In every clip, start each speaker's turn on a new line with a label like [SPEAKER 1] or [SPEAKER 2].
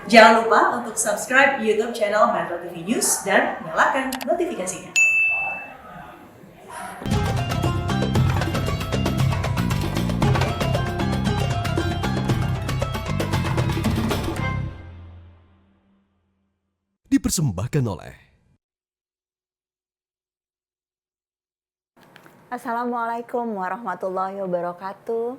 [SPEAKER 1] Jangan lupa untuk subscribe YouTube channel Metro TV News dan nyalakan notifikasinya.
[SPEAKER 2] Dipersembahkan oleh
[SPEAKER 3] Assalamualaikum warahmatullahi wabarakatuh.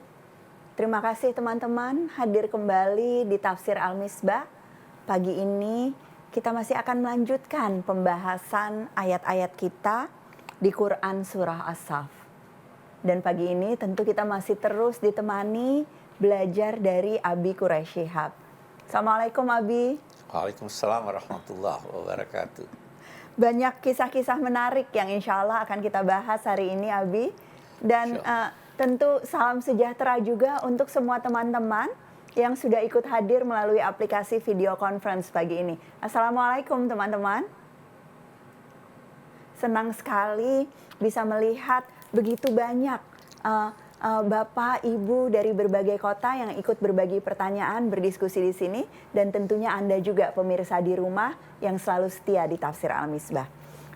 [SPEAKER 3] Terima kasih teman-teman hadir kembali di Tafsir Al-Misbah. Pagi ini kita masih akan melanjutkan pembahasan ayat-ayat kita di Quran Surah As-Saff. Dan pagi ini tentu kita masih terus ditemani belajar dari Abi Quraish Shihab. Assalamualaikum Abi.
[SPEAKER 4] Waalaikumsalam warahmatullahi wabarakatuh.
[SPEAKER 3] Banyak kisah-kisah menarik yang insya Allah akan kita bahas hari ini Abi. Dan tentu salam sejahtera juga untuk semua teman-teman yang sudah ikut hadir melalui aplikasi video conference pagi ini. Assalamualaikum teman-teman. Senang sekali bisa melihat begitu banyak Bapak, Ibu dari berbagai kota yang ikut berbagi pertanyaan, berdiskusi di sini. Dan tentunya Anda juga pemirsa di rumah yang selalu setia di Tafsir Al-Misbah.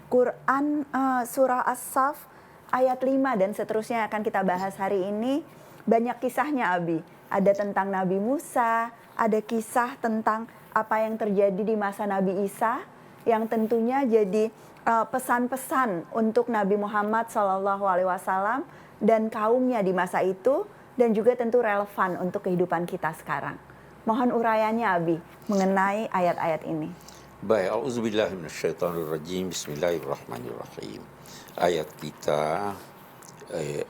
[SPEAKER 3] Quran Surah As-Saff ayat 5 dan seterusnya akan kita bahas hari ini. Banyak kisahnya Abi. Ada tentang Nabi Musa, ada kisah tentang apa yang terjadi di masa Nabi Isa. Yang tentunya jadi pesan-pesan untuk Nabi Muhammad SAW dan kaumnya di masa itu, dan juga tentu relevan untuk kehidupan kita sekarang. Mohon uraiannya Abi mengenai ayat-ayat ini.
[SPEAKER 4] Baik, auzubillahi minasyaitonirrajim. Bismillahirrahmanirrahim. Ayat kita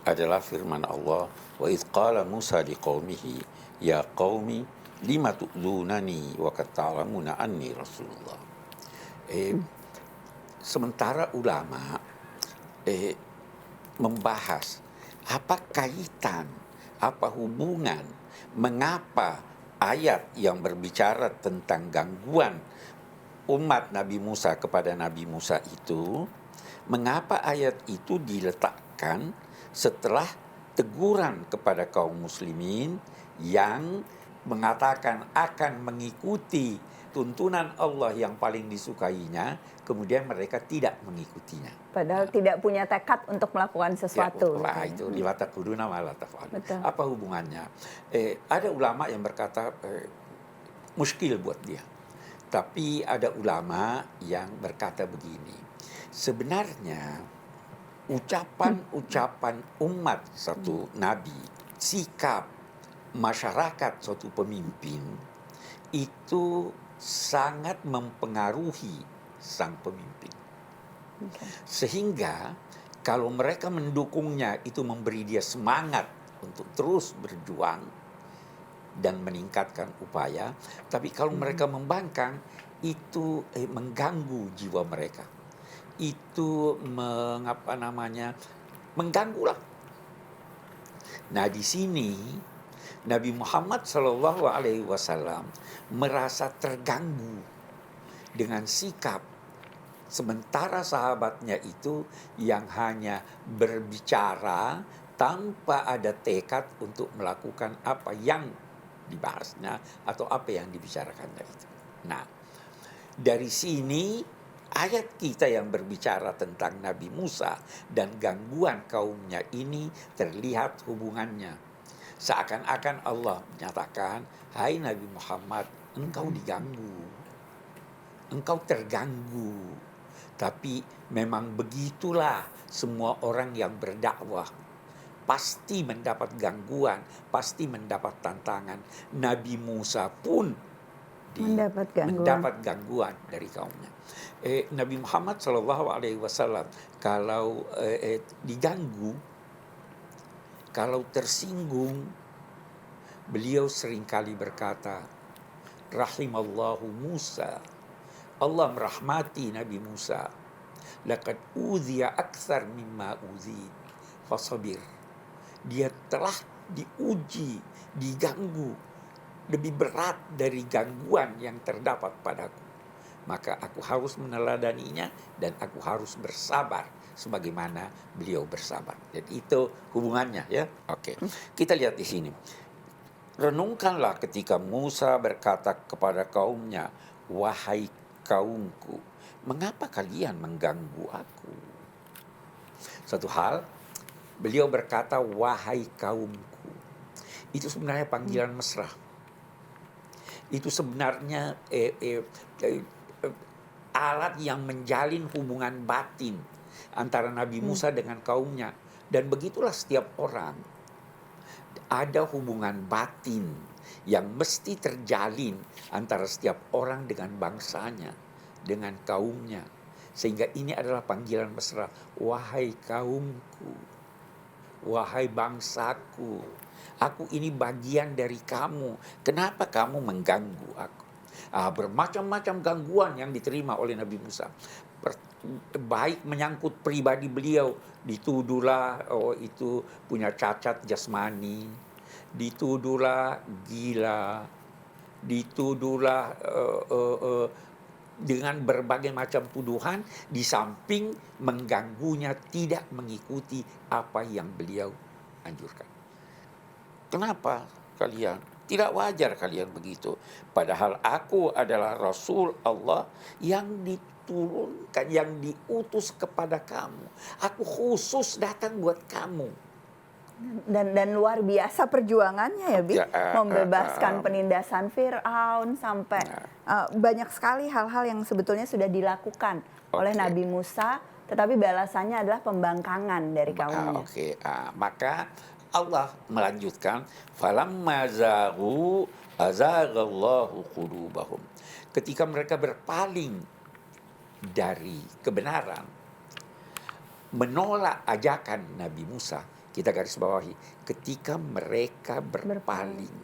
[SPEAKER 4] adalah firman Allah, wa idz qala Musa liqaumihi ya qaumi lima tu'dunani wa qad ta'lamuna anni rasulullah. Sementara ulama membahas apa kaitan, apa hubungan, mengapa ayat yang berbicara tentang gangguan umat Nabi Musa kepada Nabi Musa itu, mengapa ayat itu diletakkan setelah teguran kepada kaum muslimin yang mengatakan akan mengikuti tuntunan Allah yang paling disukainya, kemudian mereka tidak mengikutinya.
[SPEAKER 3] Padahal tidak punya tekad untuk melakukan sesuatu.
[SPEAKER 4] Ya, itu lima taquluna ma la taf'alun. Apa hubungannya? Ada ulama yang berkata muskil buat dia. Tapi ada ulama yang berkata begini. Sebenarnya ucapan-ucapan umat satu nabi, sikap masyarakat suatu pemimpin itu sangat mempengaruhi sang pemimpin. Sehingga kalau mereka mendukungnya itu memberi dia semangat untuk terus berjuang dan meningkatkan upaya. Tapi kalau mereka membangkang itu mengganggu jiwa mereka. Itu mengganggulah. Nah di sini Nabi Muhammad SAW merasa terganggu dengan sikap sementara sahabatnya itu yang hanya berbicara tanpa ada tekad untuk melakukan apa yang dibahasnya atau apa yang dibicarakannya itu. Nah, dari sini ayat kita yang berbicara tentang Nabi Musa dan gangguan kaumnya ini terlihat hubungannya. Seakan-akan Allah menyatakan, hai Nabi Muhammad, engkau diganggu, engkau terganggu. Tapi memang begitulah semua orang yang berdakwah. Pasti mendapat gangguan, pasti mendapat tantangan. Nabi Musa pun mendapat gangguan dari kaumnya. Nabi Muhammad SAW kalau diganggu, kalau tersinggung, beliau seringkali berkata, rahimallahu Musa. Allah merahmati Nabi Musa. Laqad udhiya aktsar mimma udhid fasabir. Dia telah diuji, diganggu lebih berat dari gangguan yang terdapat padaku. Maka aku harus meneladaninya dan aku harus bersabar sebagaimana beliau bersabar. Dan itu hubungannya ya. Oke. Kita lihat di sini. renungkanlah ketika Musa berkata kepada kaumnya, "Wahai kaumku, mengapa kalian mengganggu aku?" Satu hal, beliau berkata, "Wahai kaumku." Itu sebenarnya panggilan mesra. Itu sebenarnya alat yang menjalin hubungan batin antara Nabi Musa dengan kaumnya. Dan begitulah setiap orang. Ada hubungan batin yang mesti terjalin antara setiap orang dengan bangsanya, dengan kaumnya. Sehingga ini adalah panggilan mesra. Wahai kaumku, wahai bangsaku, aku ini bagian dari kamu. Kenapa kamu mengganggu aku? Bermacam-macam gangguan yang diterima oleh Nabi Musa. Baik menyangkut pribadi beliau, dituduhlah itu punya cacat jasmani, dituduhlah gila, dituduhlah dengan berbagai macam tuduhan, di samping mengganggunya tidak mengikuti apa yang beliau anjurkan. Kenapa kalian? Tidak wajar kalian begitu. Padahal aku adalah Rasul Allah yang diturunkan, yang diutus kepada kamu. Aku khusus datang buat kamu.
[SPEAKER 3] Dan luar biasa perjuangannya ya, Bi. Membebaskan penindasan Fir'aun sampai banyak sekali hal-hal yang sebetulnya sudah dilakukan oleh Nabi Musa, tetapi balasannya adalah pembangkangan dari kaumnya.
[SPEAKER 4] Maka Allah melanjutkan, falamma zaghu azaghallahu qulubahum. Ketika mereka berpaling dari kebenaran, menolak ajakan Nabi Musa, kita garis bawahi, ketika mereka berpaling,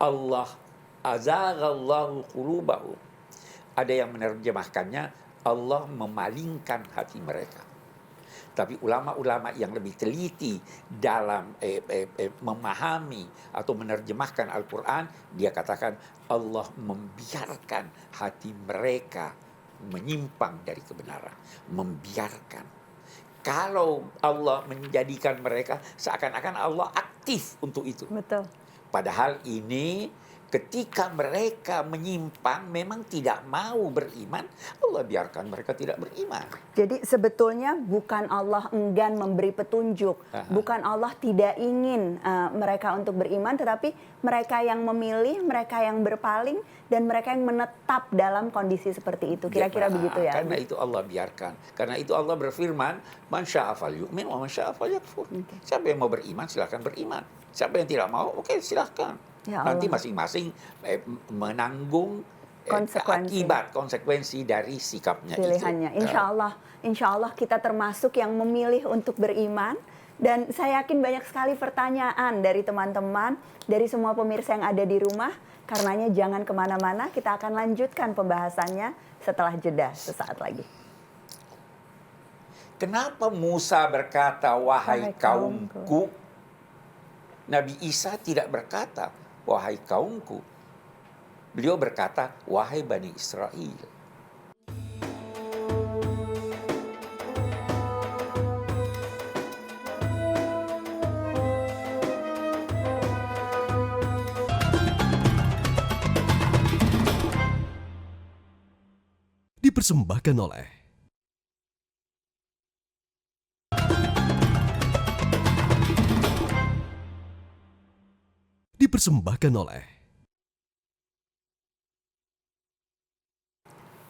[SPEAKER 4] Allah azaghallahu qulubahum. Ada yang menerjemahkannya, Allah memalingkan hati mereka. Tapi ulama-ulama yang lebih teliti dalam memahami atau menerjemahkan Al-Quran, dia katakan Allah membiarkan hati mereka menyimpang dari kebenaran. Membiarkan. Kalau Allah menjadikan mereka, seakan-akan Allah aktif untuk itu.
[SPEAKER 3] Betul.
[SPEAKER 4] Padahal ini ketika mereka menyimpang, memang tidak mau beriman, Allah biarkan mereka tidak beriman.
[SPEAKER 3] Jadi sebetulnya bukan Allah enggan memberi petunjuk, bukan Allah tidak ingin mereka untuk beriman, tetapi mereka yang memilih, mereka yang berpaling, dan mereka yang menetap dalam kondisi seperti itu. Kira-kira begitu ya?
[SPEAKER 4] Karena itu Allah biarkan. Karena itu Allah berfirman, "Man syaa'a falyu'min wa man syaa'a falyakfur." Siapa yang mau beriman, silahkan beriman. Siapa yang tidak mau, silahkan.
[SPEAKER 3] Ya,
[SPEAKER 4] nanti masing-masing menanggung konsekuensi dari sikapnya
[SPEAKER 3] pilihannya.
[SPEAKER 4] itu.
[SPEAKER 3] Insya Allah kita termasuk yang memilih untuk beriman. Dan saya yakin banyak sekali pertanyaan dari teman-teman, dari semua pemirsa yang ada di rumah. Karenanya jangan kemana-mana, kita akan lanjutkan pembahasannya setelah jeda sesaat lagi.
[SPEAKER 4] Kenapa Musa berkata, wahai kaumku? Nabi Isa tidak berkata, wahai kaumku. Beliau berkata, wahai Bani Israel.
[SPEAKER 2] Dipersembahkan oleh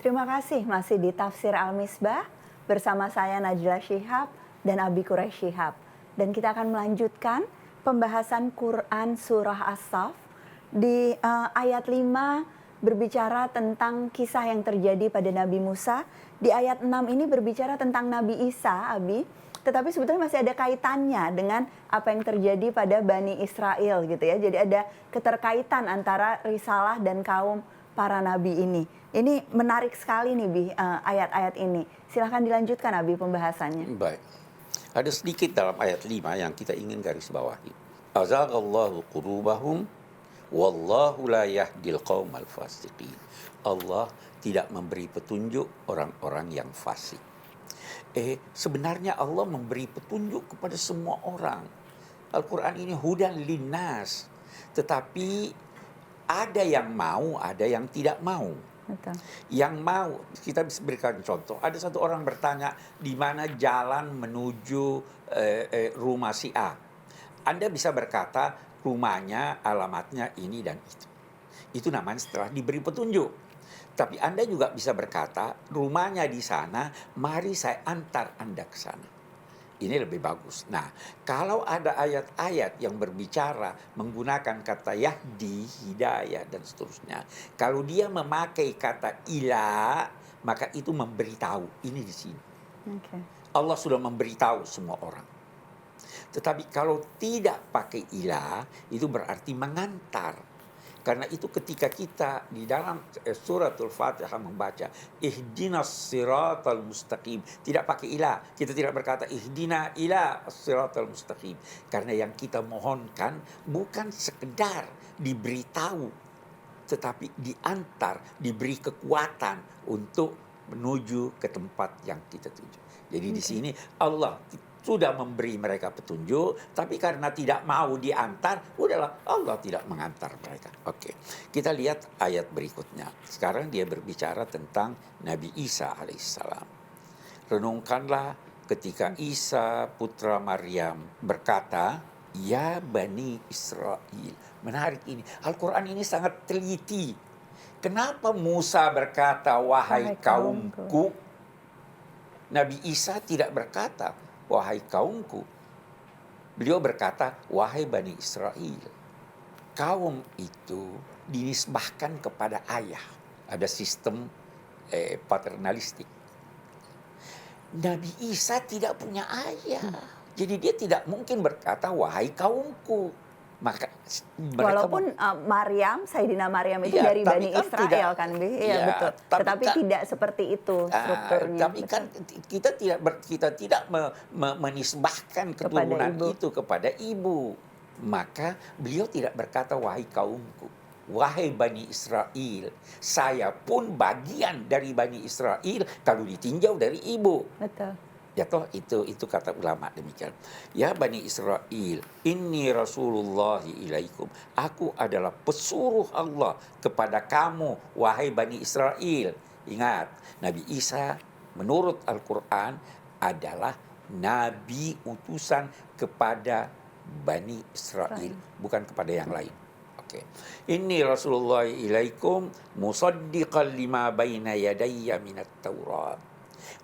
[SPEAKER 3] Terima kasih masih di Tafsir Al-Misbah bersama saya Najla Shihab dan Abi Quraish Shihab. Dan kita akan melanjutkan pembahasan Quran Surah As-Saff di ayat 5 berbicara tentang kisah yang terjadi pada Nabi Musa. Di ayat 6 ini berbicara tentang Nabi Isa, Abi. Tetapi sebetulnya masih ada kaitannya dengan apa yang terjadi pada Bani Israel gitu ya. Jadi ada keterkaitan antara risalah dan kaum para nabi ini. Ini menarik sekali nih, Bi, ayat-ayat ini. Silahkan dilanjutkan, Abi, pembahasannya.
[SPEAKER 4] Baik. Ada sedikit dalam ayat 5 yang kita ingin garis bawahi. Azaghallahu qulubahum wallahu la yahdil qaumal fasiqin. Allah tidak memberi petunjuk orang-orang yang fasik. Sebenarnya Allah memberi petunjuk kepada semua orang. Al-Quran ini hudan linnas. Tetapi ada yang mau, ada yang tidak mau.
[SPEAKER 3] Betul.
[SPEAKER 4] Yang mau, kita bisa berikan contoh. Ada satu orang bertanya, di mana jalan menuju rumah si A. Anda bisa berkata, rumahnya, alamatnya ini dan itu. Itu namanya setelah diberi petunjuk. Tapi Anda juga bisa berkata, rumahnya di sana, mari saya antar Anda ke sana. Ini lebih bagus. Nah, kalau ada ayat-ayat yang berbicara menggunakan kata yahdi, hidayah, dan seterusnya. Kalau dia memakai kata ila, maka itu memberitahu. Ini di sini.
[SPEAKER 3] Okay.
[SPEAKER 4] Allah sudah memberitahu semua orang. Tetapi kalau tidak pakai ila, itu berarti mengantar. Karena itu ketika kita di dalam suratul Fatihah membaca ihdinas siratal mustaqim, tidak pakai ila, kita tidak berkata ihdina ila siratal mustaqim, karena yang kita mohonkan bukan sekedar diberitahu, tetapi diantar, diberi kekuatan untuk menuju ke tempat yang kita tuju. Jadi di sini Allah sudah memberi mereka petunjuk, tapi karena tidak mau diantar, udahlah Allah tidak mengantar mereka. Oke, kita lihat ayat berikutnya. Sekarang dia berbicara tentang Nabi Isa alaihissalam. Renungkanlah ketika Isa putra Maryam berkata, ya Bani Israel. Menarik ini, Al-Quran ini sangat teliti. Kenapa Musa berkata, wahai kaumku? Nabi Isa tidak berkata, wahai kaumku. Beliau berkata, wahai Bani Israel. Kaum itu dinisbahkan kepada ayah. Ada sistem paternalistik. Nabi Isa tidak punya ayah. Jadi dia tidak mungkin berkata, wahai kaumku. Maka
[SPEAKER 3] walaupun Maryam, Sayyidina Maryam itu
[SPEAKER 4] iya,
[SPEAKER 3] dari Bani
[SPEAKER 4] kan
[SPEAKER 3] Israel
[SPEAKER 4] tidak,
[SPEAKER 3] kan, Bi? Iya
[SPEAKER 4] iya,
[SPEAKER 3] betul. Tetapi
[SPEAKER 4] kan,
[SPEAKER 3] tidak seperti itu strukturnya.
[SPEAKER 4] Tapi kan kita tidak menisbahkan keturunan itu kepada ibu. Maka beliau tidak berkata wahai kaumku, wahai Bani Israel. Saya pun bagian dari Bani Israel kalau ditinjau dari ibu.
[SPEAKER 3] Betul.
[SPEAKER 4] Ya toh itu kata ulama demikian. Ya Bani Israel, inni Rasulullah ilaikum. Aku adalah pesuruh Allah kepada kamu, wahai Bani Israel. Ingat, Nabi Isa menurut Al-Quran adalah nabi utusan kepada Bani Israel, bukan kepada yang lain. Oke. Inni Rasulullah ilaikum musaddiqan lima baina yadayya minat Taurat.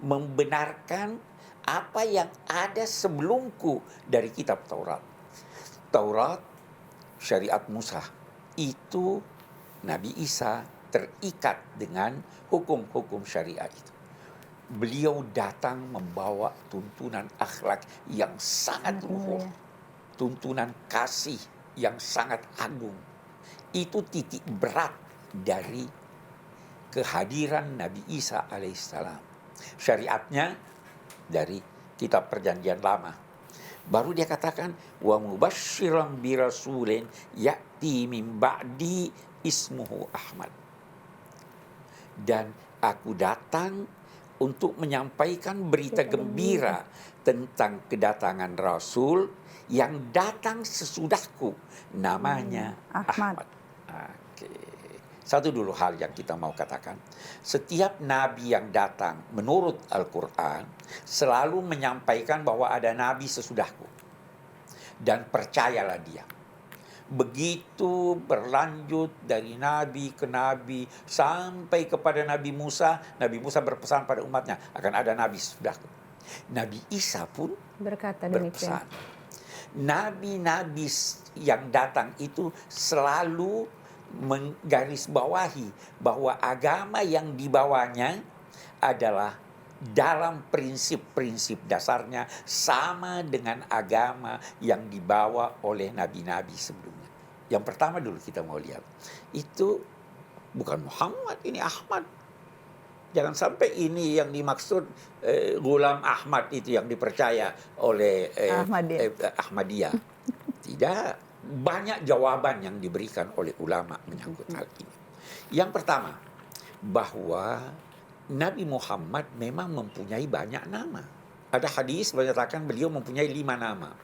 [SPEAKER 4] Membenarkan apa yang ada sebelumku dari kitab Taurat. Taurat, syariat Musa. Itu Nabi Isa terikat dengan hukum-hukum syariat itu. Beliau datang membawa tuntunan akhlak yang sangat luhur. Tuntunan kasih yang sangat agung. Itu titik berat dari kehadiran Nabi Isa alaihissalam. Syariatnya dari kitab perjanjian lama. Baru dia katakan wa mubasysyiran bi rasulin ya'ti min ba'di ismuhu Ahmad. Dan aku datang untuk menyampaikan berita gembira tentang kedatangan Rasul yang datang sesudahku, namanya Ahmad. Oke. Satu dulu hal yang kita mau katakan. Setiap nabi yang datang menurut Al-Quran selalu menyampaikan bahwa ada nabi sesudahku. Dan percayalah dia. Begitu berlanjut dari nabi ke nabi sampai kepada Nabi Musa. Nabi Musa berpesan pada umatnya akan ada nabi sesudahku. Nabi Isa pun
[SPEAKER 3] berkata
[SPEAKER 4] berpesan. Nabi-nabi yang datang itu selalu menggarisbawahi bahwa agama yang dibawanya adalah dalam prinsip-prinsip dasarnya sama dengan agama yang dibawa oleh nabi-nabi sebelumnya. Yang pertama dulu kita mau lihat, itu bukan Muhammad, ini Ahmad. Jangan sampai ini yang dimaksud Ghulam Ahmad itu yang dipercaya oleh Ahmadiyah. Tidak. Banyak jawaban yang diberikan oleh ulama menyangkut hal ini. Yang pertama, bahwa Nabi Muhammad memang mempunyai banyak nama. Ada hadis menyatakan beliau mempunyai 5 nama.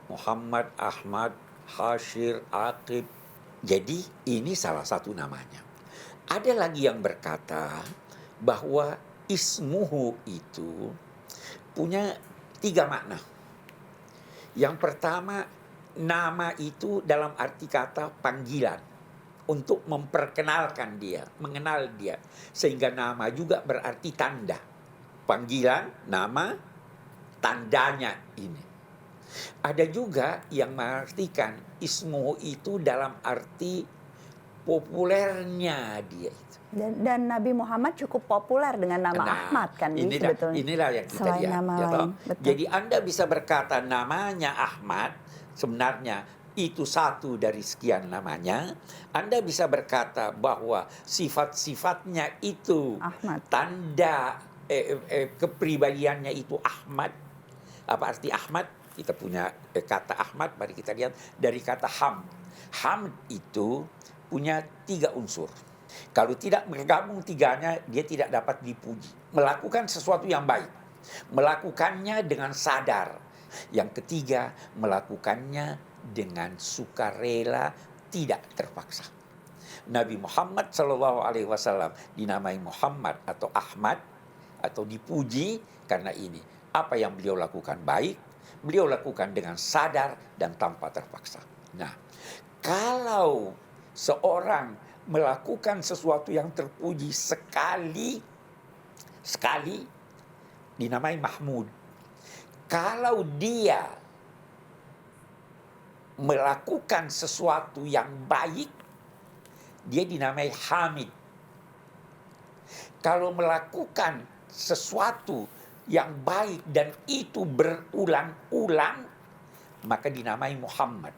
[SPEAKER 4] Muhammad, Ahmad, Hashir, Aqib. Jadi ini salah satu namanya. Ada lagi yang berkata bahwa ismuhu itu punya 3 makna. Yang pertama, nama itu dalam arti kata panggilan untuk memperkenalkan dia, mengenal dia. Sehingga nama juga berarti tanda. Panggilan, nama, tandanya ini. Ada juga yang mengartikan ismu itu dalam arti populernya dia itu.
[SPEAKER 3] Dan Nabi Muhammad cukup populer dengan nama Ahmad kan, sebetulnya.
[SPEAKER 4] Inilah yang kita
[SPEAKER 3] Selain
[SPEAKER 4] lihat.
[SPEAKER 3] nama
[SPEAKER 4] Ya,
[SPEAKER 3] lain. Betul.
[SPEAKER 4] jadi Anda bisa berkata namanya Ahmad, sebenarnya itu satu dari sekian namanya. Anda bisa berkata bahwa sifat-sifatnya itu
[SPEAKER 3] Ahmad.
[SPEAKER 4] tanda kepribadiannya itu Ahmad. Apa arti Ahmad? Kita punya kata Ahmad, mari kita lihat dari kata hamd. Hamd itu punya 3 unsur. Kalau tidak bergabung 3-nya, dia tidak dapat dipuji. Melakukan sesuatu yang baik, melakukannya dengan sadar. Yang ketiga, melakukannya dengan sukarela, tidak terpaksa. Nabi Muhammad SAW dinamai Muhammad atau Ahmad atau dipuji karena ini. Apa yang beliau lakukan baik, beliau lakukan dengan sadar dan tanpa terpaksa. Nah, kalau seorang melakukan sesuatu yang terpuji sekali dinamai Mahmud. Kalau dia melakukan sesuatu yang baik, dia dinamai Hamid. Kalau melakukan sesuatu yang baik dan itu berulang-ulang, maka dinamai Muhammad.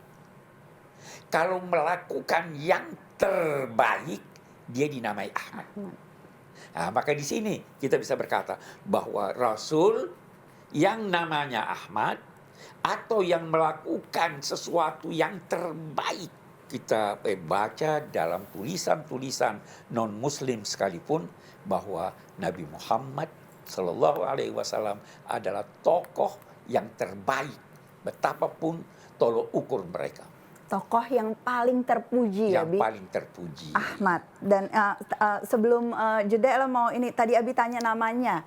[SPEAKER 4] Kalau melakukan yang terbaik, dia dinamai Ahmad. Nah, maka di sini kita bisa berkata bahwa Rasul yang namanya Ahmad atau yang melakukan sesuatu yang terbaik, kita baca dalam tulisan-tulisan non-Muslim sekalipun bahwa Nabi Muhammad Sallallahu Alaihi Wasallam adalah tokoh yang terbaik, betapapun tolok ukur mereka.
[SPEAKER 3] Tokoh yang paling terpuji,
[SPEAKER 4] yang
[SPEAKER 3] Abi.
[SPEAKER 4] paling terpuji.
[SPEAKER 3] Ahmad. Dan sebelum jeda mau ini tadi Abi tanya namanya.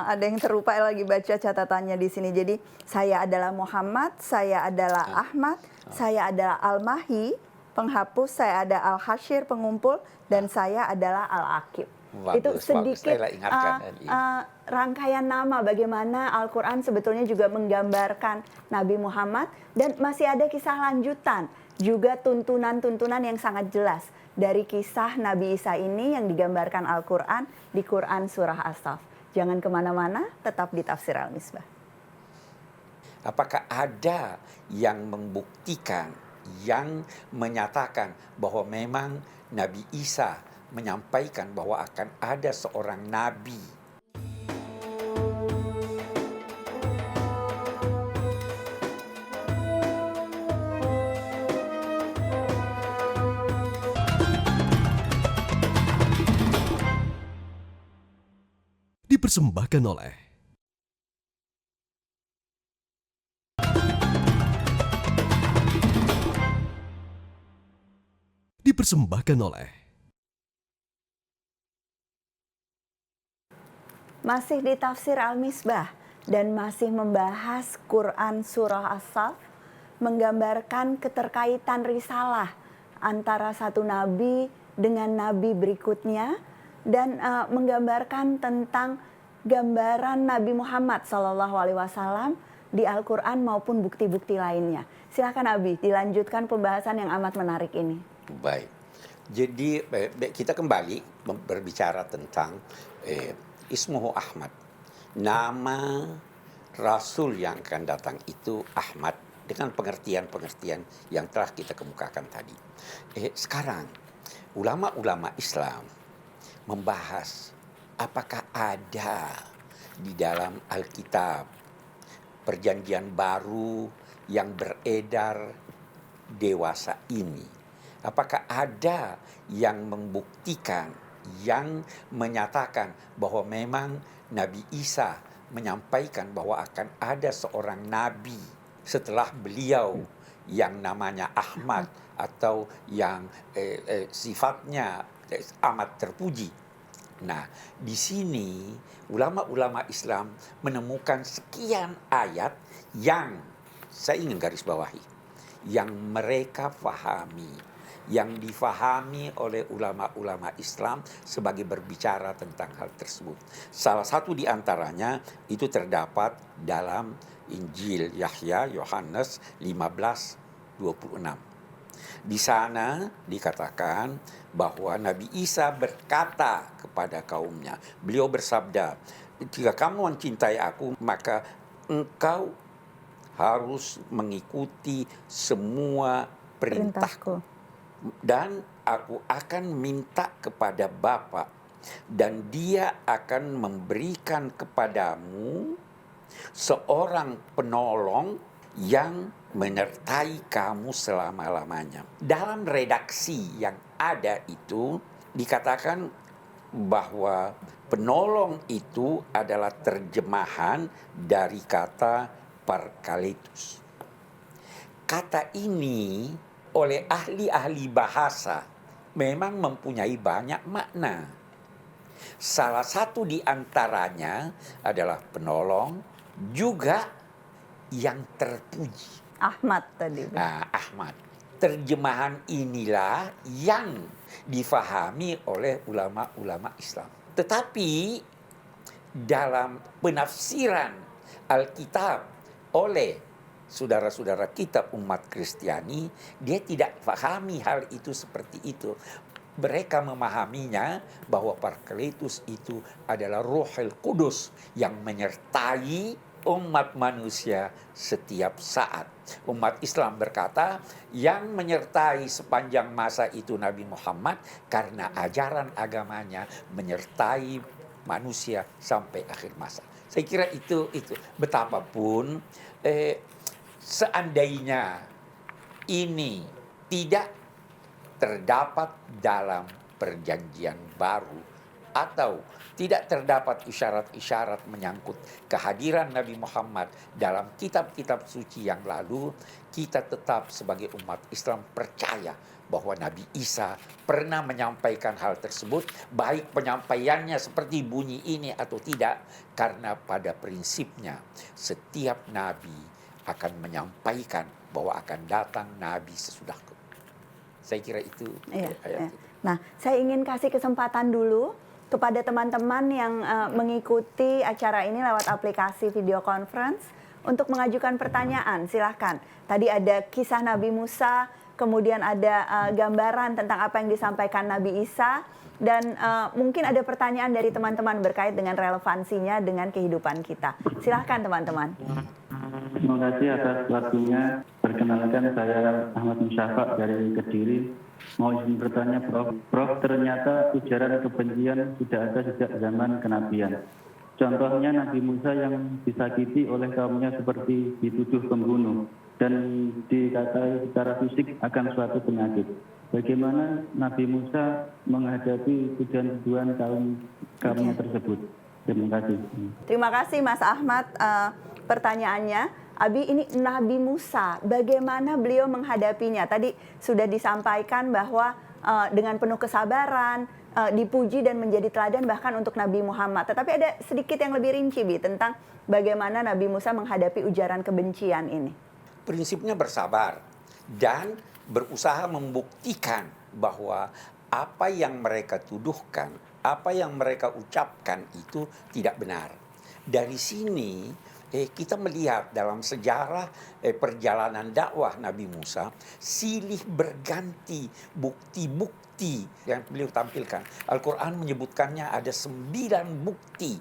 [SPEAKER 3] Ada yang terlupa lagi baca catatannya di sini. Jadi saya adalah Muhammad, saya adalah Ahmad, saya adalah Al-Mahi, penghapus, saya ada Al-Hashir, pengumpul, dan saya adalah Al-Aqib. Itu sedikit rangkaian nama bagaimana Al-Quran sebetulnya juga menggambarkan Nabi Muhammad, dan masih ada kisah lanjutan, juga tuntunan-tuntunan yang sangat jelas dari kisah Nabi Isa ini yang digambarkan Al-Quran di Quran Surah As-Saff. Jangan kemana-mana, tetap di Tafsir Al-Misbah.
[SPEAKER 4] Apakah ada yang membuktikan, yang menyatakan bahwa memang Nabi Isa menyampaikan bahwa akan ada seorang nabi?
[SPEAKER 2] Dipersembahkan oleh
[SPEAKER 3] Masih di Tafsir Al-Misbah dan masih membahas Quran Surah As-Saff, menggambarkan keterkaitan risalah antara satu nabi dengan nabi berikutnya, dan menggambarkan tentang gambaran Nabi Muhammad SAW di Al-Quran maupun bukti-bukti lainnya. Silakan Abi, dilanjutkan pembahasan yang amat menarik ini.
[SPEAKER 4] Baik, jadi kita kembali berbicara tentang Ismuhu Ahmad. Nama Rasul yang akan datang itu Ahmad dengan pengertian-pengertian yang telah kita kemukakan tadi. Sekarang ulama-ulama Islam membahas apakah ada di dalam Alkitab perjanjian baru yang beredar dewasa ini. Apakah ada yang membuktikan, yang menyatakan bahwa memang Nabi Isa menyampaikan bahwa akan ada seorang nabi setelah beliau yang namanya Ahmad atau yang sifatnya amat terpuji. Nah, di sini ulama-ulama Islam menemukan sekian ayat yang saya ingin garis bawahi, yang mereka fahami, yang difahami oleh ulama-ulama Islam sebagai berbicara tentang hal tersebut. Salah satu di antaranya itu terdapat dalam Injil Yahya Yohanes 15:26. Di sana dikatakan bahwa Nabi Isa berkata kepada kaumnya, beliau bersabda, "Jika kamu mencintai aku, maka engkau harus mengikuti semua perintahku. Dan aku akan minta kepada Bapa, dan Dia akan memberikan kepadamu seorang penolong yang menyertai kamu selama-lamanya." Dalam redaksi yang ada itu dikatakan bahwa penolong itu adalah terjemahan dari kata Paracletus. Kata ini oleh ahli-ahli bahasa memang mempunyai banyak makna. Salah satu di antaranya adalah penolong, juga yang terpuji.
[SPEAKER 3] Ahmad tadi.
[SPEAKER 4] Nah, Ahmad. Terjemahan inilah yang difahami oleh ulama-ulama Islam. Tetapi dalam penafsiran Alkitab oleh saudara-saudara kita umat Kristiani, dia tidak pahami hal itu seperti itu. Mereka memahaminya bahwa Paracletus itu adalah Rohul Kudus yang menyertai umat manusia setiap saat. Umat Islam berkata yang menyertai sepanjang masa itu Nabi Muhammad, karena ajaran agamanya menyertai manusia sampai akhir masa. Saya kira itu betapapun seandainya ini tidak terdapat dalam perjanjian baru atau tidak terdapat isyarat-isyarat menyangkut kehadiran Nabi Muhammad dalam kitab-kitab suci yang lalu, kita tetap sebagai umat Islam percaya bahwa Nabi Isa pernah menyampaikan hal tersebut, baik penyampaiannya seperti bunyi ini atau tidak, karena pada prinsipnya setiap nabi akan menyampaikan bahwa akan datang nabi sesudahku. Saya kira itu ayat itu.
[SPEAKER 3] Nah, saya ingin kasih kesempatan dulu kepada teman-teman yang mengikuti acara ini lewat aplikasi video conference untuk mengajukan pertanyaan. Silahkan. Tadi ada kisah Nabi Musa, kemudian ada gambaran tentang apa yang disampaikan Nabi Isa, dan mungkin ada pertanyaan dari teman-teman berkait dengan relevansinya dengan kehidupan kita. Silahkan teman-teman.
[SPEAKER 2] Terima kasih atas waktunya. Perkenalkan, saya Ahmad Musyafaq dari Kediri. Mau izin bertanya, Prof, ternyata ujaran kebencian sudah ada sejak zaman kenabian. Contohnya Nabi Musa yang disakiti oleh kaumnya seperti dituduh pembunuh dan dikatai secara fisik akan suatu penyakit. Bagaimana Nabi Musa menghadapi tuduhan-tuduhan kaumnya tersebut? Terima kasih.
[SPEAKER 3] Terima kasih Mas Ahmad pertanyaannya. Abi, ini Nabi Musa, bagaimana beliau menghadapinya? Tadi sudah disampaikan bahwa dengan penuh kesabaran, dipuji dan menjadi teladan bahkan untuk Nabi Muhammad. Tetapi ada sedikit yang lebih rinci, Bi, tentang bagaimana Nabi Musa menghadapi ujaran kebencian ini.
[SPEAKER 4] Prinsipnya bersabar dan berusaha membuktikan bahwa apa yang mereka tuduhkan, apa yang mereka ucapkan itu tidak benar. Dari sini kita melihat dalam sejarah perjalanan dakwah Nabi Musa, silih berganti bukti-bukti yang beliau tampilkan. Al-Quran menyebutkannya ada 9 bukti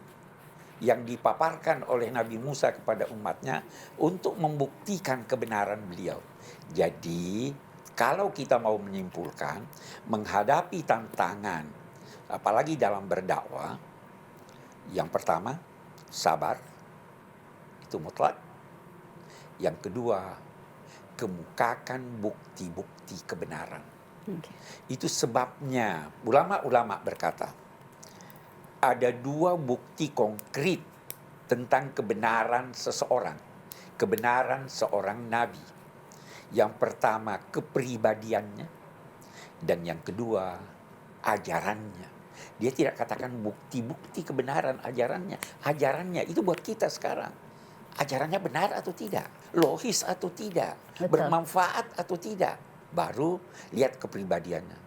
[SPEAKER 4] yang dipaparkan oleh Nabi Musa kepada umatnya untuk membuktikan kebenaran beliau. Jadi kalau kita mau menyimpulkan, menghadapi tantangan, apalagi dalam berdakwah, yang pertama, sabar. Itu mutlak. Yang kedua, kemukakan bukti-bukti kebenaran. Itu sebabnya ulama-ulama berkata, ada 2 bukti konkret tentang kebenaran seseorang. kebenaran seorang nabi. Yang pertama kepribadiannya, dan yang kedua ajarannya. Dia tidak katakan bukti-bukti kebenaran ajarannya. Ajarannya itu buat kita sekarang. Ajarannya benar atau tidak, logis atau tidak,
[SPEAKER 3] Betul.
[SPEAKER 4] bermanfaat atau tidak. Baru lihat kepribadiannya.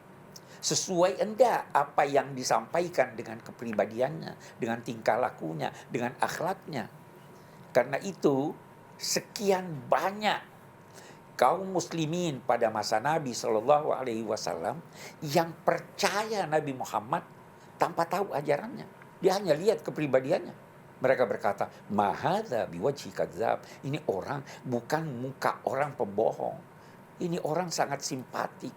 [SPEAKER 4] Sesuai enggak apa yang disampaikan dengan kepribadiannya, dengan tingkah lakunya, dengan akhlaknya. Karena itu sekian banyak kaum muslimin pada masa Nabi Shallallahu Alaihi Wasallam yang percaya Nabi Muhammad tanpa tahu ajarannya. Dia hanya lihat kepribadiannya. Mereka berkata, mahadza biwajhi kadzab. Ini orang bukan muka orang pembohong. Ini orang sangat simpatik.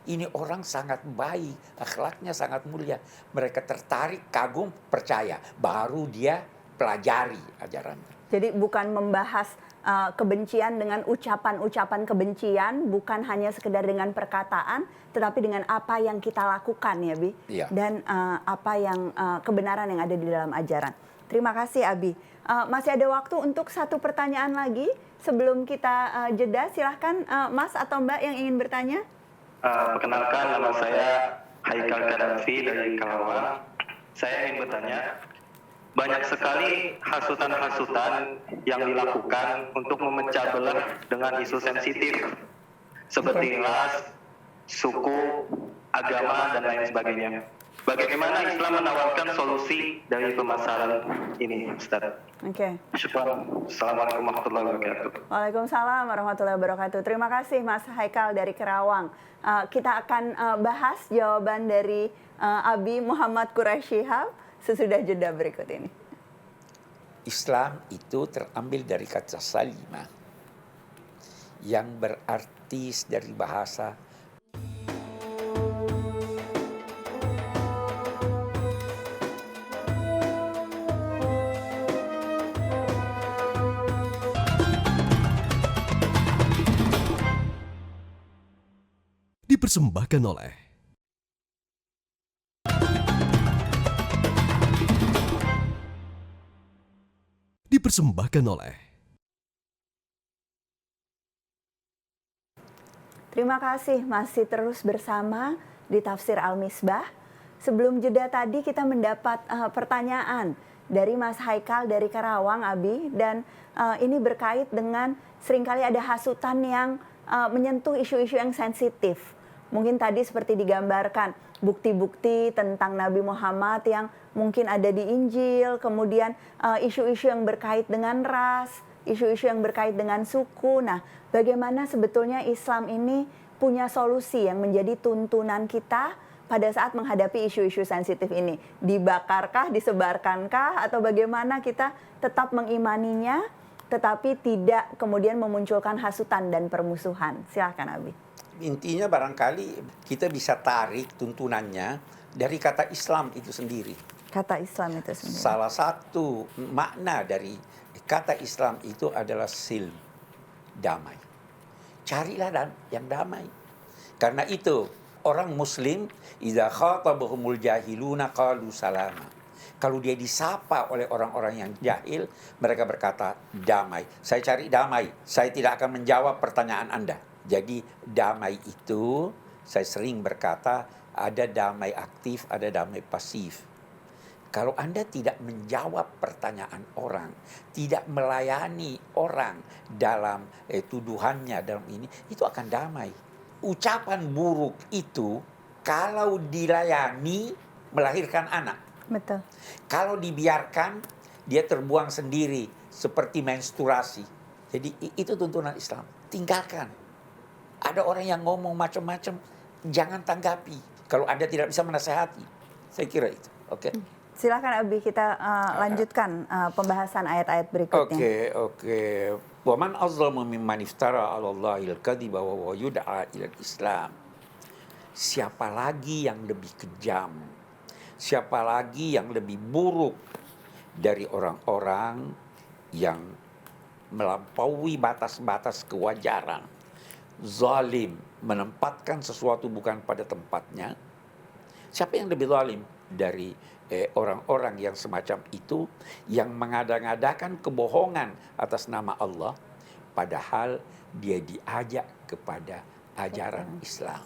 [SPEAKER 4] Ini orang sangat baik, akhlaknya sangat mulia. Mereka tertarik, kagum, percaya. Baru dia pelajari ajarannya.
[SPEAKER 3] Jadi bukan membahas kebencian dengan ucapan-ucapan kebencian, bukan hanya sekedar dengan perkataan, tetapi dengan apa yang kita lakukan ya Bi,
[SPEAKER 4] Iya.
[SPEAKER 3] dan apa yang kebenaran yang ada di dalam ajaran. Terima kasih Abi. Masih ada waktu untuk satu pertanyaan lagi sebelum kita jeda. Silahkan Mas atau Mbak yang ingin bertanya.
[SPEAKER 5] Perkenalkan, nama saya Haikal Kadafi dari Karawang. Saya ingin bertanya, banyak sekali hasutan-hasutan yang dilakukan untuk memecah belah dengan isu sensitif seperti ras, suku, agama, dan lain sebagainya. Bagaimana Islam menawarkan solusi dari permasalahan ini, Ustaz?
[SPEAKER 3] Oke.
[SPEAKER 5] Syukran. Assalamualaikum warahmatullahi wabarakatuh.
[SPEAKER 3] Waalaikumsalam warahmatullahi wabarakatuh. Terima kasih Mas Haikal dari Kerawang. Kita akan bahas jawaban dari Abi Muhammad Quraisy Shihab sesudah jeda berikut ini.
[SPEAKER 4] Islam itu terambil dari kata salimah yang berarti dari bahasa
[SPEAKER 6] dipersembahkan oleh
[SPEAKER 3] Terima kasih masih terus bersama di Tafsir Al-Misbah. Sebelum jeda tadi kita mendapat pertanyaan dari Mas Haikal dari Karawang, Abi, dan ini berkait dengan seringkali ada hasutan yang menyentuh isu-isu yang sensitif. Mungkin tadi seperti digambarkan bukti-bukti tentang Nabi Muhammad yang mungkin ada di Injil, kemudian isu-isu yang berkait dengan ras, isu-isu yang berkait dengan suku. Nah, bagaimana sebetulnya Islam ini punya solusi yang menjadi tuntunan kita pada saat menghadapi isu-isu sensitif ini? Dibakarkah, disebarkankah, atau bagaimana kita tetap mengimaninya, tetapi tidak kemudian memunculkan hasutan dan permusuhan? Silakan Abi.
[SPEAKER 4] intinya barangkali kita bisa tarik tuntunannya dari kata Islam itu sendiri.
[SPEAKER 3] Kata Islam itu sendiri.
[SPEAKER 4] Salah satu makna dari kata Islam itu adalah silm, damai. Carilah yang damai. Karena itu orang Muslim idza khatabahumul jahiluna qalu salama. Kalau dia disapa oleh orang-orang yang jahil, mereka berkata damai. Saya cari damai. Saya tidak akan menjawab pertanyaan Anda. Jadi damai itu saya sering berkata ada damai aktif, ada damai pasif. Kalau Anda tidak menjawab pertanyaan orang, tidak melayani orang dalam tuduhannya dalam ini, itu akan damai. Ucapan buruk itu kalau dilayani melahirkan anak.
[SPEAKER 3] Betul.
[SPEAKER 4] Kalau dibiarkan dia terbuang sendiri seperti menstruasi. Jadi itu tuntunan Islam. Tinggalkan. Ada orang yang ngomong macam-macam, jangan tanggapi. Kalau Anda tidak bisa menasehati. Saya kira itu. Oke.
[SPEAKER 3] Silakan Abi, kita lanjutkan pembahasan ayat-ayat berikutnya.
[SPEAKER 4] Oke. Wa man azlamu mimman iftara 'ala Allahil kadhiba wa huwa yud'a ilal Islam. Siapa lagi yang lebih kejam? Siapa lagi yang lebih buruk dari orang-orang yang melampaui batas-batas kewajaran, zalim, menempatkan sesuatu bukan pada tempatnya? Siapa yang lebih zalim dari orang-orang yang semacam itu yang mengada-ngadakan kebohongan atas nama Allah, padahal dia diajak kepada ajaran Islam.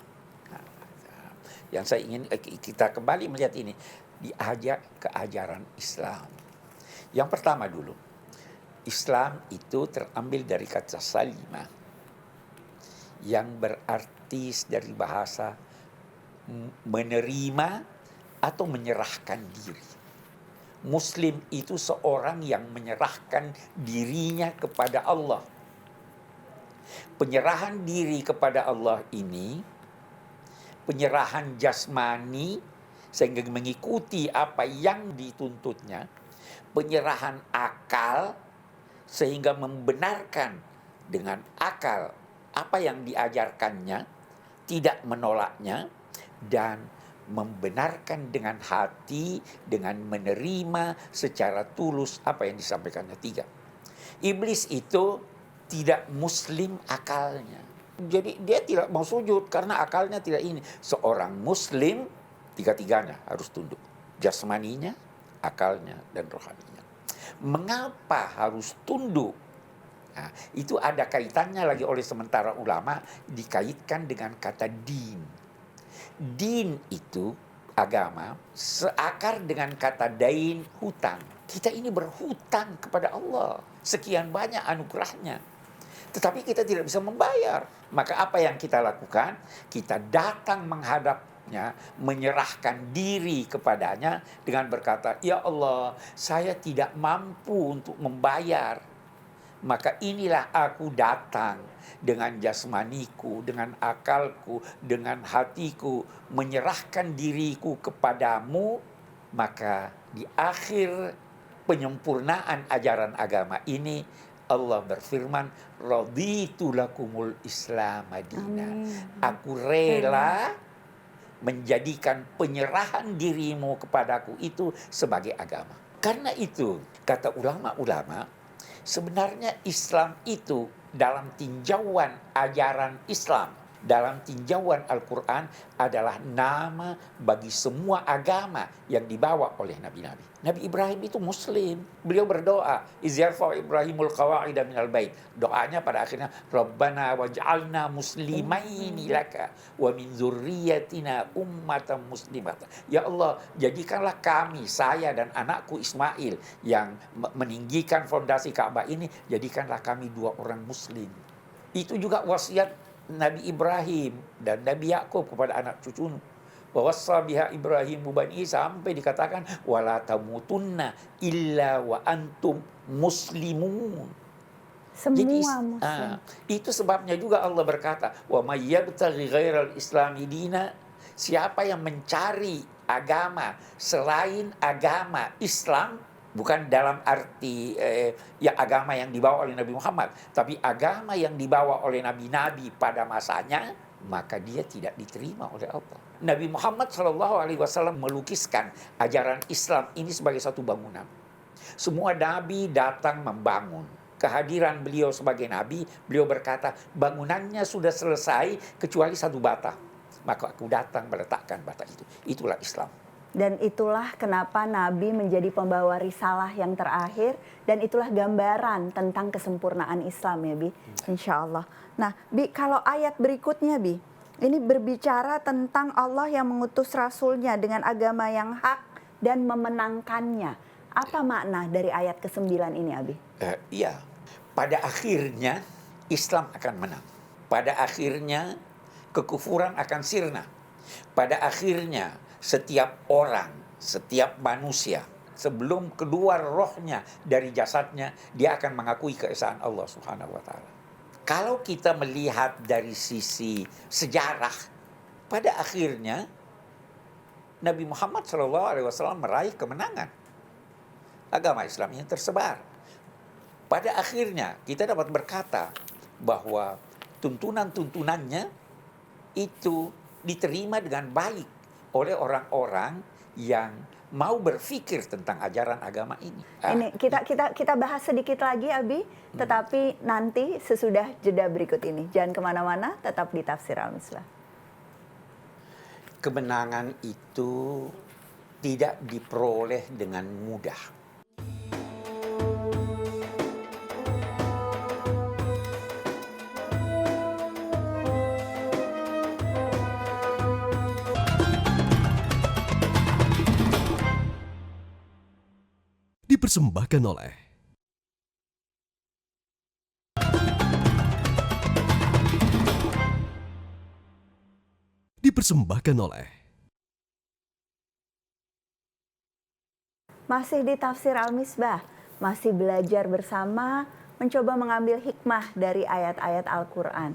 [SPEAKER 4] Nah, yang saya ingin kita kembali melihat ini, diajak ke ajaran Islam. Yang pertama dulu, Islam itu terambil dari kata salima yang berarti dari bahasa menerima atau menyerahkan diri. Muslim itu seorang yang menyerahkan dirinya kepada Allah. Penyerahan diri kepada Allah ini, penyerahan jasmani sehingga mengikuti apa yang dituntutnya, penyerahan akal sehingga membenarkan dengan akal apa yang diajarkannya, tidak menolaknya, dan membenarkan dengan hati, dengan menerima secara tulus apa yang disampaikannya. 3. Iblis itu tidak muslim akalnya. Jadi dia tidak mau sujud karena akalnya tidak ini. Seorang muslim tiga-tiganya harus tunduk. Jasmaninya, akalnya, dan rohaninya. Mengapa harus tunduk? Nah, itu ada kaitannya lagi oleh sementara ulama, dikaitkan dengan kata din. Din itu agama seakar dengan kata dain, hutang. Kita ini berhutang kepada Allah. Sekian banyak anugerahnya. Tetapi kita tidak bisa membayar. Maka apa yang kita lakukan? Kita datang menghadapnya, menyerahkan diri kepadanya dengan berkata, "Ya Allah, saya tidak mampu untuk membayar. Maka inilah aku datang dengan jasmaniku, dengan akalku, dengan hatiku, menyerahkan diriku kepadamu." Maka di akhir penyempurnaan ajaran agama ini, Allah berfirman, "Raditu lakumul Islam madina." Aku rela menjadikan penyerahan dirimu kepadaku itu sebagai agama. Karena itu, kata ulama-ulama, sebenarnya Islam itu dalam tinjauan ajaran Islam, dalam tinjauan Al-Quran adalah nama bagi semua agama yang dibawa oleh nabi-nabi. Nabi Ibrahim itu muslim. Beliau berdoa, "Iz yarfa'u Ibrahimul qawa'ida minal bait." Doanya pada akhirnya, "Rabbana waj'alna muslimaini laka wa min dzurriyyatina ummatan muslimatan." Ya Allah, jadikanlah kami, saya dan anakku Ismail yang meninggikan fondasi Ka'bah ini, jadikanlah kami 2 orang muslim. Itu juga wasiat Nabi Ibrahim dan Nabi Yakub kepada anak cucunya. Wawassa biha Ibrahim bani, sampai dikatakan wala tamutunna illa wa antum muslimun.
[SPEAKER 3] Semua
[SPEAKER 4] Jadi,
[SPEAKER 3] muslim.
[SPEAKER 4] itu sebabnya juga Allah berkata, "Wa may yabtaghi ghairal islami dina." Siapa yang mencari agama selain agama Islam, bukan dalam arti ya agama yang dibawa oleh Nabi Muhammad, tapi agama yang dibawa oleh nabi-nabi pada masanya, maka dia tidak diterima oleh Allah. Nabi Muhammad SAW melukiskan ajaran Islam ini sebagai satu bangunan. Semua nabi datang membangun. Kehadiran beliau sebagai nabi, beliau berkata, bangunannya sudah selesai kecuali satu bata. Maka aku datang meletakkan bata itu. Itulah Islam.
[SPEAKER 3] Dan itulah kenapa Nabi menjadi pembawa risalah yang terakhir, dan itulah gambaran tentang kesempurnaan Islam ya Bi, insya Allah. Nah Bi, kalau ayat berikutnya Bi, ini berbicara tentang Allah yang mengutus Rasulnya dengan agama yang hak dan memenangkannya. Apa makna dari ayat ke-9 ini Abi?
[SPEAKER 4] Iya, pada akhirnya Islam akan menang. Pada akhirnya kekufuran akan sirna. Pada akhirnya setiap orang, setiap manusia, sebelum keluar rohnya dari jasadnya, dia akan mengakui keesaan Allah Subhanahu wa Ta'ala. Kalau kita melihat dari sisi sejarah, pada akhirnya Nabi Muhammad SAW meraih kemenangan. Agama Islam yang tersebar. Pada akhirnya kita dapat berkata bahwa tuntunan-tuntunannya itu diterima dengan baik oleh orang-orang yang mau berpikir tentang ajaran agama ini.
[SPEAKER 3] Ini kita bahas sedikit lagi Abi, tetapi nanti sesudah jeda berikut ini. Jangan kemana-mana, tetap di Tafsir Al-Misbah.
[SPEAKER 4] Kemenangan itu tidak diperoleh dengan mudah.
[SPEAKER 6] Dipersembahkan oleh
[SPEAKER 3] Masih di Tafsir Al-Misbah, masih belajar bersama, mencoba mengambil hikmah dari ayat-ayat Al-Quran.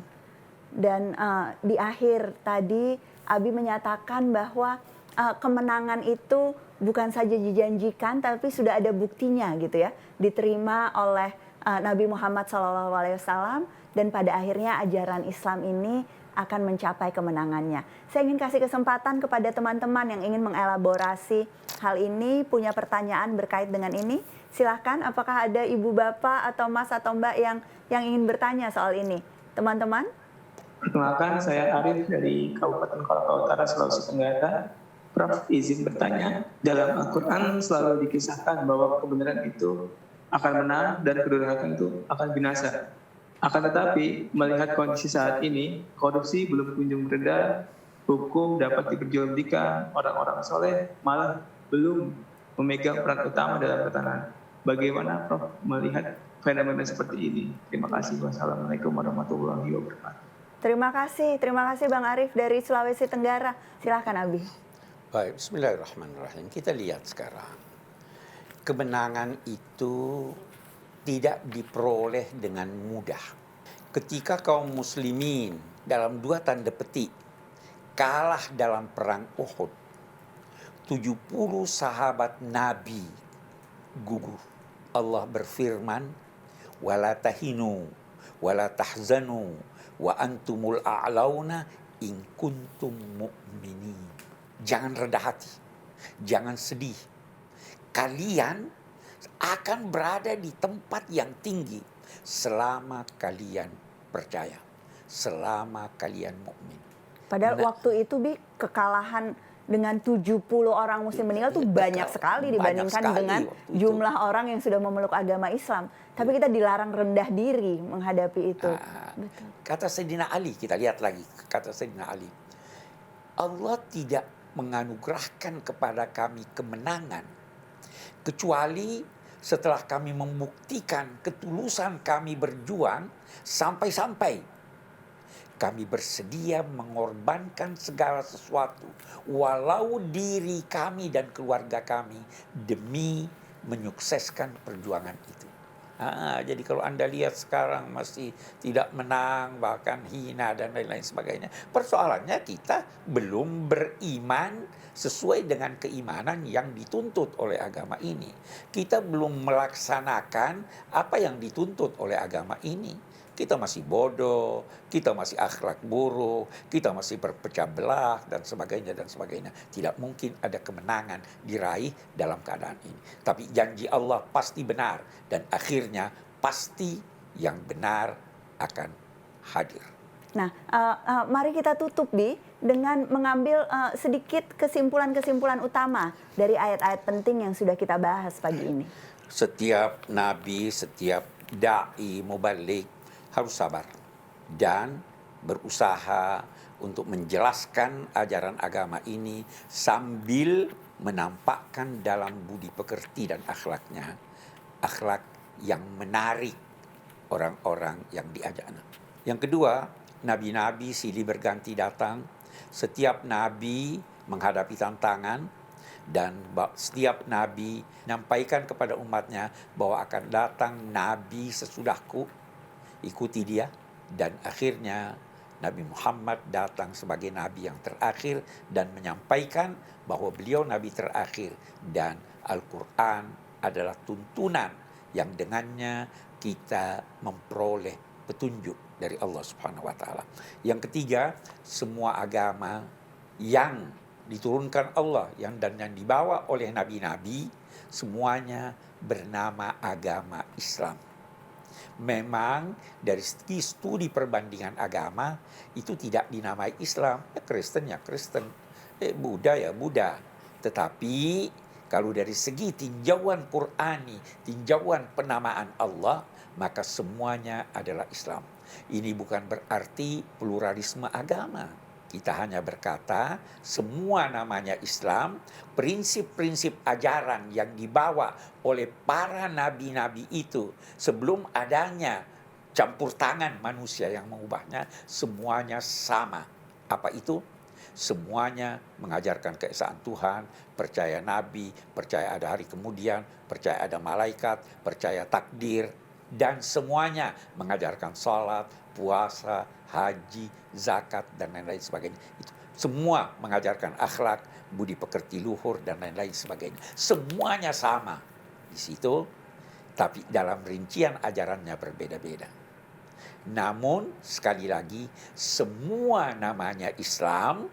[SPEAKER 3] Dan di akhir tadi, Abi menyatakan bahwa kemenangan itu bukan saja dijanjikan, tapi sudah ada buktinya gitu ya, diterima oleh Nabi Muhammad SAW, dan pada akhirnya ajaran Islam ini akan mencapai kemenangannya. Saya ingin kasih kesempatan kepada teman-teman yang ingin mengelaborasi hal ini, punya pertanyaan berkait dengan ini. Silahkan, apakah ada ibu bapak atau mas atau mbak yang ingin bertanya soal ini? Teman-teman?
[SPEAKER 7] Perkenalkan, saya Arif dari Kabupaten Kolaka Utara, Sulawesi Tenggara. Prof, izin bertanya, dalam Al-Quran selalu dikisahkan bahwa kebenaran itu akan menang dan kedurhakaan itu akan binasa. Akan tetapi, melihat kondisi saat ini, korupsi belum kunjung mereda, hukum dapat diperjualbelikan, orang-orang soleh malah belum memegang peran utama dalam pertahanan. Bagaimana Prof melihat fenomena seperti ini? Terima kasih. Wassalamualaikum warahmatullahi wabarakatuh.
[SPEAKER 3] Terima kasih Bang Arif dari Sulawesi Tenggara. Silahkan Abi.
[SPEAKER 4] Baik, bismillahirrahmanirrahim. Kita lihat sekarang. Kemenangan itu tidak diperoleh dengan mudah. Ketika kaum muslimin dalam 2 tanda petik kalah dalam perang Uhud, 70 sahabat Nabi gugur. Allah berfirman, "Wala tahinu, wala tahzanu, wa antumul a'launa in kuntum mu'minin." Jangan rendah hati, jangan sedih. Kalian akan berada di tempat yang tinggi selama kalian percaya, selama kalian mukmin.
[SPEAKER 3] Padahal waktu itu kekalahan dengan 70 orang muslim meninggal itu banyak sekali dibandingkan dengan jumlah orang yang sudah memeluk agama Islam. Tapi kita dilarang rendah diri menghadapi itu. Betul.
[SPEAKER 4] Kata Sayyidina Ali, kita lihat lagi kata Sayyidina Ali. Allah tidak menganugerahkan kepada kami kemenangan kecuali setelah kami membuktikan ketulusan kami berjuang sampai-sampai kami bersedia mengorbankan segala sesuatu walau diri kami dan keluarga kami demi menyukseskan perjuangan itu. Jadi kalau Anda lihat sekarang masih tidak menang, bahkan hina dan lain-lain sebagainya, persoalannya kita belum beriman sesuai dengan keimanan yang dituntut oleh agama ini. Kita belum melaksanakan apa yang dituntut oleh agama ini. Kita masih bodoh, kita masih akhlak buruk, kita masih berpecah belah dan sebagainya dan sebagainya. Tidak mungkin ada kemenangan diraih dalam keadaan ini. Tapi janji Allah pasti benar dan akhirnya pasti yang benar akan hadir.
[SPEAKER 3] Nah, mari kita tutup dengan mengambil sedikit kesimpulan-kesimpulan utama dari ayat-ayat penting yang sudah kita bahas pagi ini.
[SPEAKER 4] Setiap nabi, setiap da'i, mubalik harus sabar dan berusaha untuk menjelaskan ajaran agama ini sambil menampakkan dalam budi pekerti dan akhlaknya, akhlak yang menarik orang-orang yang diajak. Yang kedua, nabi-nabi silih berganti datang. Setiap nabi menghadapi tantangan dan setiap nabi menyampaikan kepada umatnya bahwa akan datang nabi sesudahku, ikuti dia. Dan akhirnya Nabi Muhammad datang sebagai nabi yang terakhir dan menyampaikan bahwa beliau nabi terakhir dan Al-Quran adalah tuntunan yang dengannya kita memperoleh petunjuk dari Allah Subhanahu wa taala. Yang ketiga, semua agama yang diturunkan Allah yang dibawa oleh nabi-nabi semuanya bernama agama Islam. Memang dari segi studi perbandingan agama itu tidak dinamai Islam, Kristen ya Kristen, Buddha ya Buddha. Tetapi kalau dari segi tinjauan Qur'ani, tinjauan penamaan Allah, maka semuanya adalah Islam. Ini bukan berarti pluralisme agama. Kita hanya berkata semua namanya Islam, prinsip-prinsip ajaran yang dibawa oleh para nabi-nabi itu sebelum adanya campur tangan manusia yang mengubahnya, semuanya sama. Apa itu? Semuanya mengajarkan keesaan Tuhan, percaya nabi, percaya ada hari kemudian, percaya ada malaikat, percaya takdir, dan semuanya mengajarkan salat, puasa, haji, zakat, dan lain-lain sebagainya. Itu semua mengajarkan akhlak, budi pekerti luhur, dan lain-lain sebagainya. Semuanya sama di situ, tapi dalam rincian ajarannya berbeda-beda. Namun sekali lagi semua namanya Islam,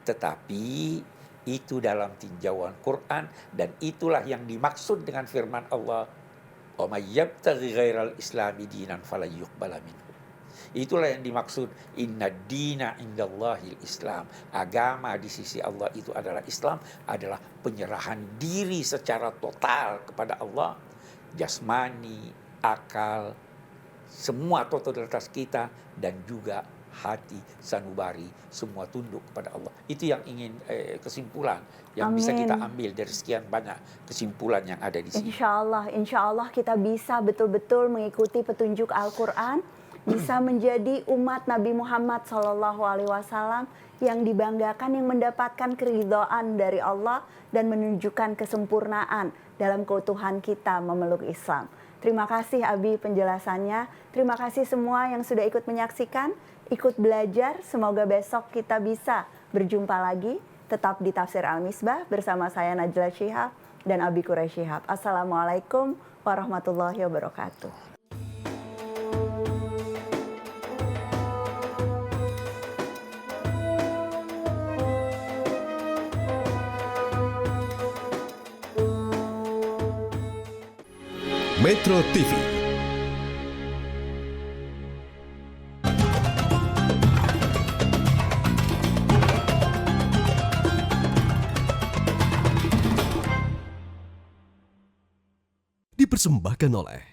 [SPEAKER 4] tetapi itu dalam tinjauan Quran, dan itulah yang dimaksud dengan firman Allah, "Wa may yabtaghi ghairal islami dinan fala yuqbala minhu." Itulah yang dimaksud inna dina indallahil Islam. Agama di sisi Allah itu adalah Islam, adalah penyerahan diri secara total kepada Allah, jasmani, akal, semua totalitas kita, dan juga hati, sanubari, semua tunduk kepada Allah. Itu yang ingin kesimpulan yang bisa kita ambil dari sekian banyak kesimpulan yang ada di sini.
[SPEAKER 3] Insya Allah kita bisa betul-betul mengikuti petunjuk Al-Quran, bisa menjadi umat Nabi Muhammad SAW yang dibanggakan, yang mendapatkan keridhaan dari Allah dan menunjukkan kesempurnaan dalam keutuhan kita memeluk Islam. Terima kasih Abi penjelasannya. Terima kasih semua yang sudah ikut menyaksikan, ikut belajar. Semoga besok kita bisa berjumpa lagi. Tetap di Tafsir Al-Misbah bersama saya Najla Shihab dan Abi Quraish Shihab. Assalamualaikum warahmatullahi wabarakatuh.
[SPEAKER 6] Metro TV. Dipersembahkan oleh